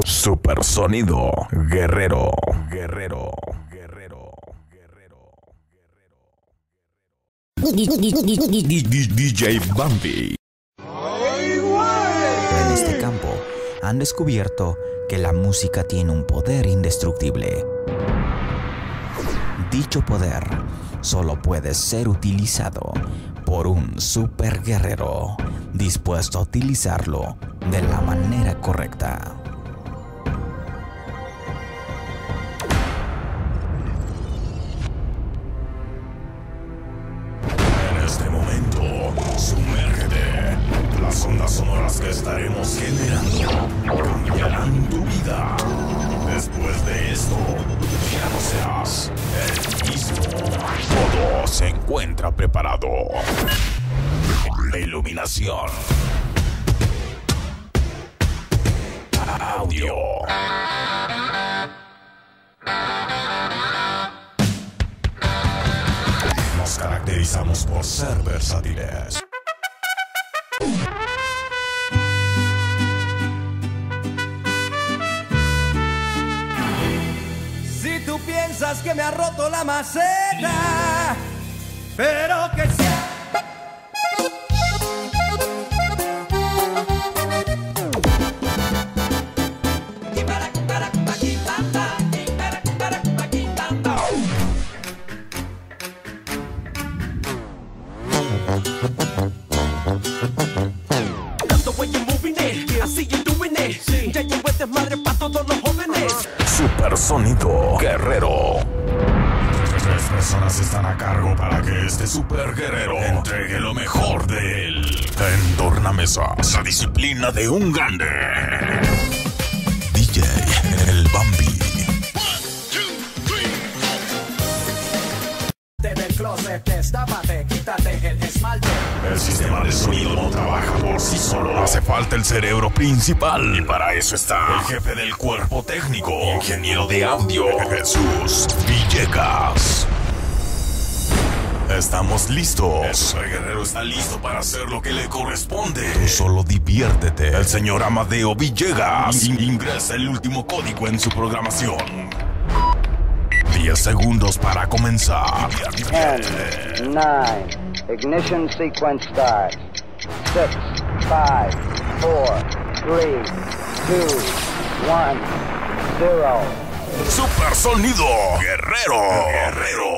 Supersonido Guerrero. Guerrero. Guerrero. Guerrero. DJ Bambi. En este campo han descubierto que la música tiene un poder indestructible. Dicho poder solo puede ser utilizado por un super guerrero dispuesto a utilizarlo de la manera correcta. En este momento, sumérgete. Las ondas sonoras que estaremos generando cambiarán tu vida. Después de esto, ya no serás el mismo. Todo se encuentra preparado. Iluminación. Audio. Nos caracterizamos por ser versátiles. Si tú piensas que me ha roto la maceta, pero que sea. Supersonido Guerrero. 3 personas están a cargo para que este super guerrero entregue lo mejor de él. En tornamesas, la disciplina de un grande. DJ El Bambi. Del closet, destápate, quítate el esmalte. El sistema de sonido no trabaja por sí solo. Hace falta el cerebro principal. Y para eso está el jefe del cuerpo técnico, ingeniero de audio, Jesús Villegas. Estamos listos. El super guerrero está listo para hacer lo que le corresponde. Tú solo diviértete. El señor Amadeo Villegas ingresa el último código en su programación. 10 segundos para comenzar. 10, 9, ignition sequence starts. 6, 5, 4, 3, 2, 1, 0. Supersonido Guerrero. Guerrero.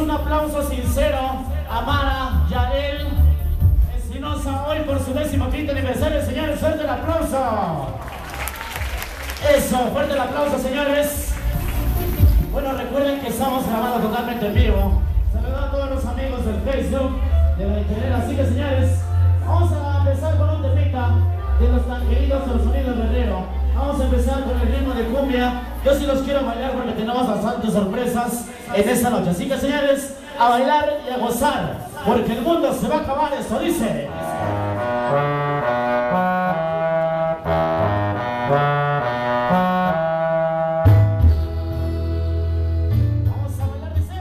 Un aplauso sincero a Mara Yael Espinosa hoy por su 15º aniversario, señores. Fuerte el aplauso. Eso, fuerte el aplauso, señores. Bueno, recuerden que estamos grabando totalmente en vivo. Saludos a todos los amigos del Facebook, de la internet. Así que, señores, vamos a empezar con un temita de los tan queridos del sonido guerrero. Vamos a empezar con el ritmo de cumbia. Yo sí los quiero bailar porque tenemos bastantes sorpresas en esta noche. Así que, señores, a bailar y a gozar, porque el mundo se va a acabar. Esto dice. Vamos a bailar, dice.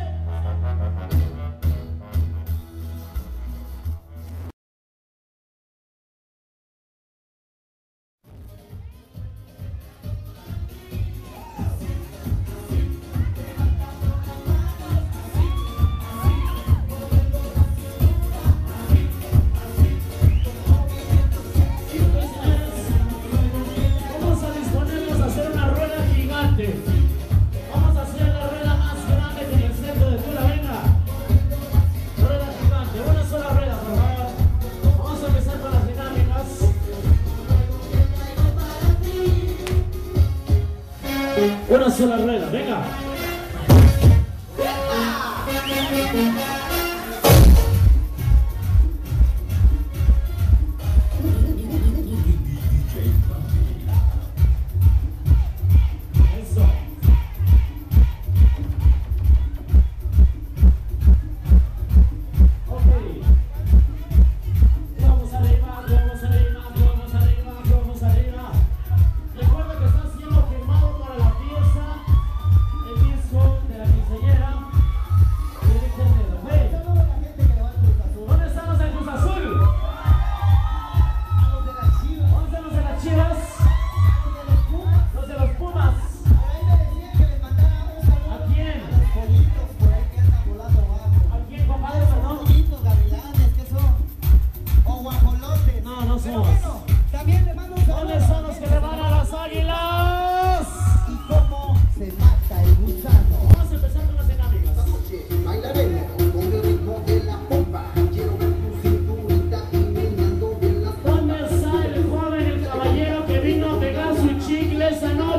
Una sola rueda, venga.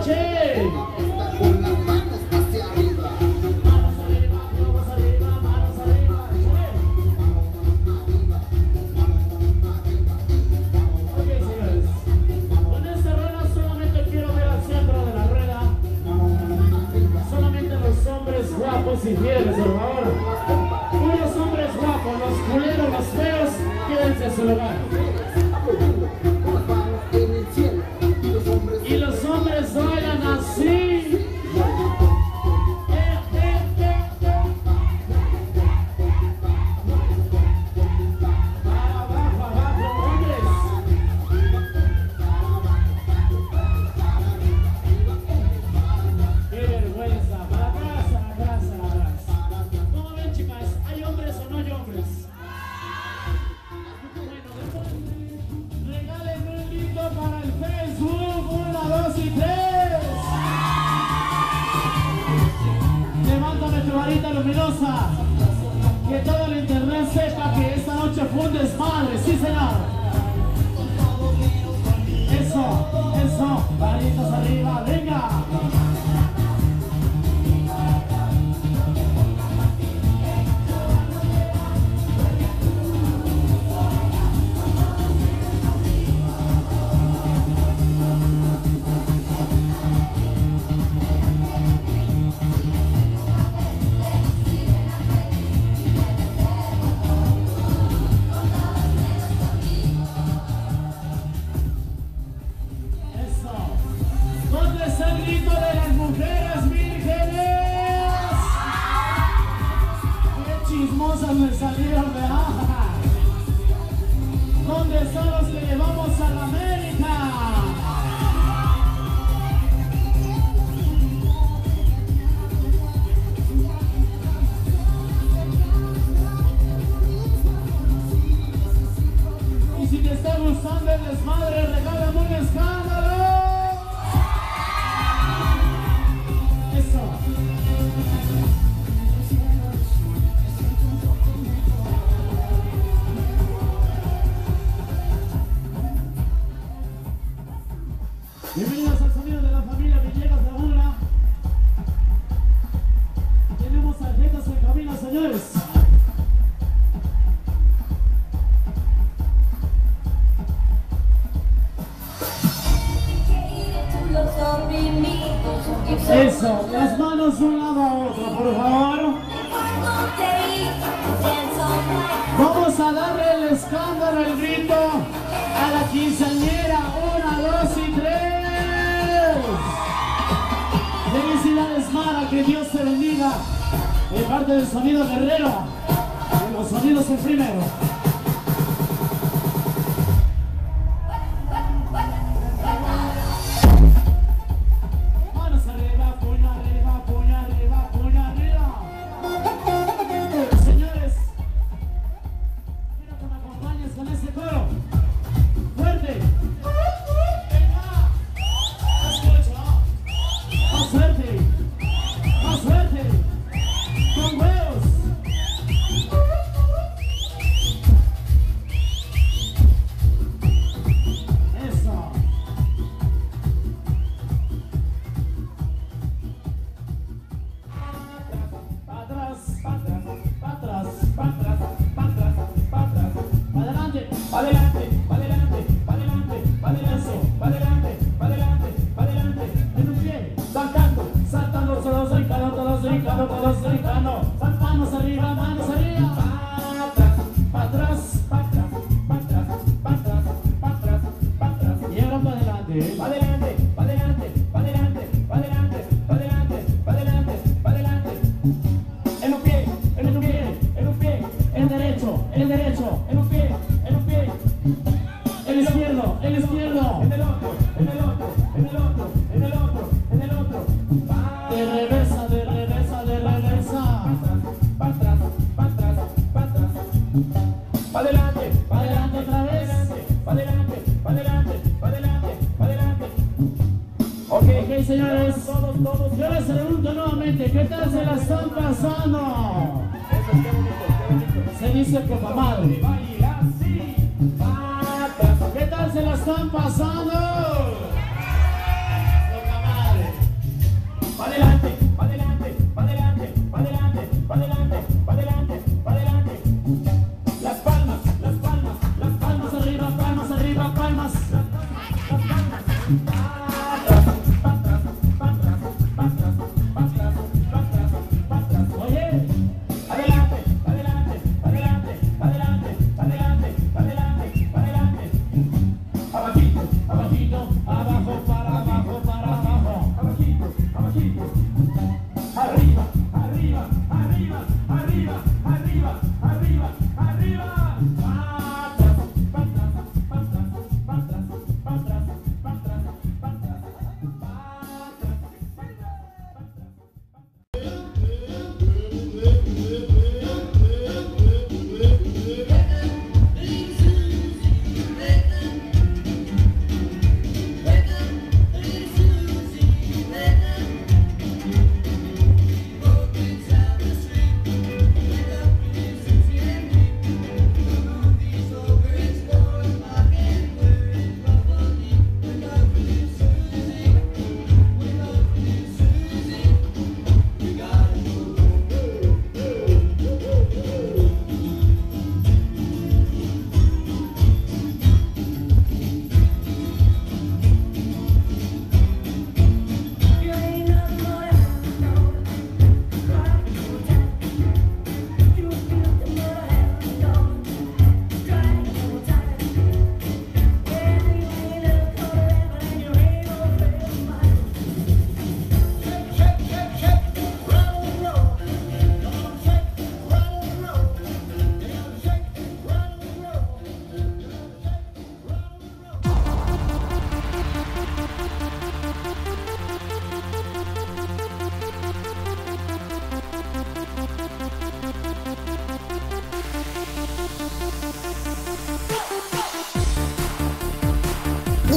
noche. Guapos y fieles, por favor. Unos hombres guapos, los culeros, los feos, quédense en su lugar. Y los hombres bailan así. Abajo, abajo, hombres. Qué vergüenza. Para atrás, atrás, atrás. ¿Cómo ven, chicas? ¿Hay hombres o no hay hombres? Bueno, después regálenme un grito para el Facebook. 1, 2 y 3. Levántame tu varita luminosa. Que todo el internet sepa que esta noche fue un desmadre. Sí, señor. Eso. Varitas arriba. Venga. ¿Dónde está el grito de las mujeres vírgenes? ¡Qué chismosas me salieron, ¿verdad? ¿Dónde están los que llevamos a la América? Y si te está gustando el desmadre, regálame un escándalo. Bienvenidos al sonido de la familia Villegas Laguna. Tenemos tarjetas en cabina, señores. Eso, las manos de un lado a otro, por favor. Vamos a darle el escándalo, el grito a la quinceañera. 1, 2 y 3. Felicidades, Mara, que Dios te bendiga. De parte del sonido guerrero, de los sonidos en primero. Manos arriba, puño arriba, puño arriba, puño arriba. Señores, quiero que me acompañes con ese coro. Fuerte. Venga. Escucha. Más fuerte. Más fuerte. Con huevos. Eso. Para atrás, para atrás, para atrás, para atrás, para atrás, para atrás, para adelante, para adelante, para adelante, para adelante, para adelante, para adelante, para adelante, para adelante, en un pie, saltando, saltando, todos brincando, todos brincando, todos brincando, manos arriba, manos arriba, para atrás, para atrás, para atrás, para atrás, para atrás, para atrás, y ahora para adelante, para adelante, para adelante, para adelante, para adelante, para adelante, para adelante, para adelante, en un pie, en un pie, en un pie, el derecho, en un pie, en un pie, el izquierdo, en el otro, en el otro, en el otro, en el otro, en el otro, de reversa, de reversa, de reversa, para atrás, para atrás, para atrás, para adelante otra vez, para adelante, para adelante, para adelante, para adelante. Ok, señores, yo les pregunto nuevamente, ¿qué tal se la están pasando? Se dice poca madre. ¿Qué tal se la están pasando? Poca madre.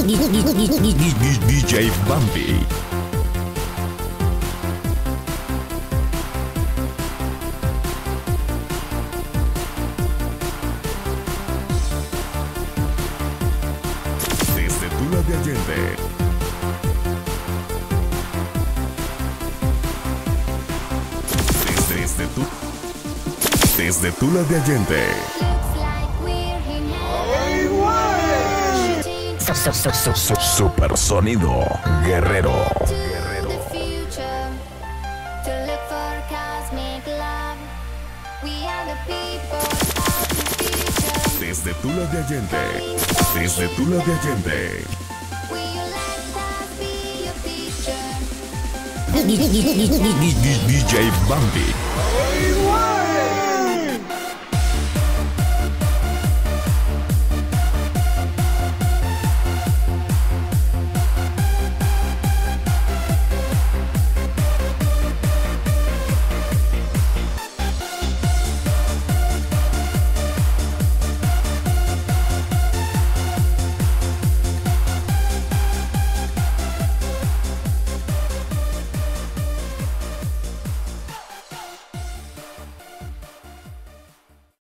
DJ Bambi. Desde Tula de Allende. Desde Tula de Allende. Super sonido guerrero. Desde Tula de Allende. Desde Tula de Allende. DJ Bambi.